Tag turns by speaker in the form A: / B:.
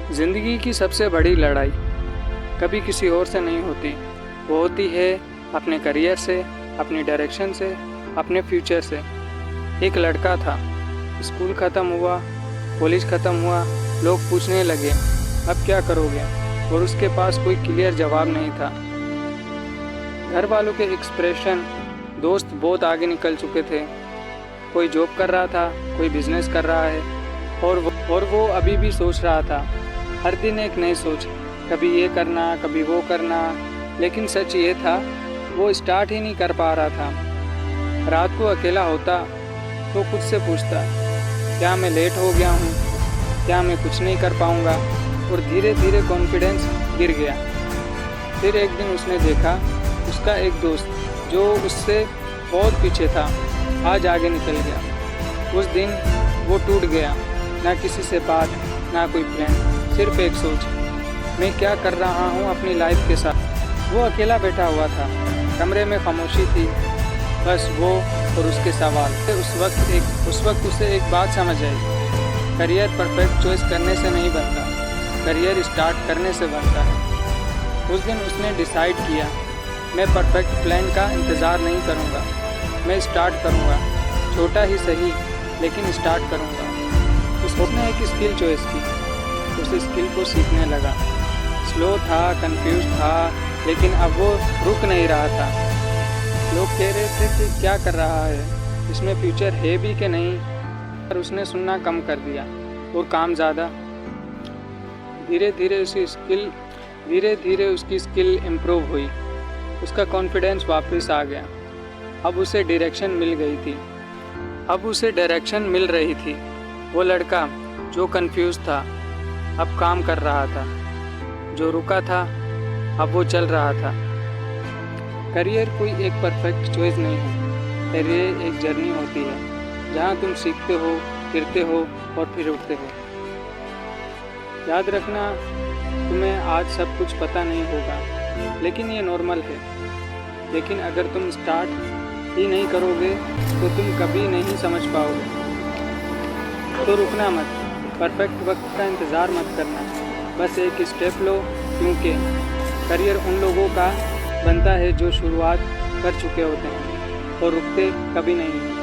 A: ज़िंदगी की सबसे बड़ी लड़ाई कभी किसी और से नहीं होती। वो होती है अपने करियर से, अपनी डायरेक्शन से, अपने फ्यूचर से। एक लड़का था, स्कूल ख़त्म हुआ, कॉलेज ख़त्म हुआ, लोग पूछने लगे अब क्या करोगे, और उसके पास कोई क्लियर जवाब नहीं था। घर वालों के एक्सप्रेशन, दोस्त बहुत आगे निकल चुके थे। कोई जॉब कर रहा था, कोई बिजनेस कर रहा है, और वो अभी भी सोच रहा था। हर दिन एक नई सोच, कभी ये करना, कभी वो करना। लेकिन सच ये था, वो स्टार्ट ही नहीं कर पा रहा था। रात को अकेला होता तो खुद से पूछता, क्या मैं लेट हो गया हूँ, क्या मैं कुछ नहीं कर पाऊँगा। और धीरे धीरे कॉन्फिडेंस गिर गया। फिर एक दिन उसने देखा, उसका एक दोस्त जो उससे बहुत पीछे था, आज आगे निकल गया। उस दिन वो टूट गया। ना किसी से बात, ना कोई प्लान, सिर्फ एक सोच, मैं क्या कर रहा हूँ अपनी लाइफ के साथ। वो अकेला बैठा हुआ था, कमरे में खामोशी थी, बस वो और उसके सवाल। उस वक्त उसे एक बात समझ आई, करियर परफेक्ट चॉइस करने से नहीं बनता, करियर स्टार्ट करने से बनता है। उस दिन उसने डिसाइड किया, मैं परफेक्ट प्लान का इंतज़ार नहीं करूँगा, मैं स्टार्ट करूँगा, छोटा ही सही लेकिन स्टार्ट करूँगा। उसने एक स्किल चॉइस की, उस स्किल को सीखने लगा। स्लो था, कंफ्यूज था, लेकिन अब वो रुक नहीं रहा था। लोग कह रहे थे कि क्या कर रहा है, इसमें फ्यूचर है भी कि नहीं, पर उसने सुनना कम कर दिया और काम ज़्यादा। धीरे धीरे उसकी स्किल इम्प्रूव हुई, उसका कॉन्फिडेंस वापस आ गया। अब उसे डायरेक्शन मिल रही थी। वो लड़का जो कंफ्यूज था अब काम कर रहा था, जो रुका था अब वो चल रहा था। करियर कोई एक परफेक्ट चॉइस नहीं है, करियर एक जर्नी होती है जहाँ तुम सीखते हो, गिरते हो और फिर उठते हो। याद रखना, तुम्हें आज सब कुछ पता नहीं होगा, लेकिन ये नॉर्मल है। लेकिन अगर तुम स्टार्ट ही नहीं करोगे तो तुम कभी नहीं समझ पाओगे। तो रुकना मत, परफेक्ट वक्त का इंतज़ार मत करना, बस एक स्टेप लो, क्योंकि करियर उन लोगों का बनता है जो शुरुआत कर चुके होते हैं और रुकते कभी नहीं।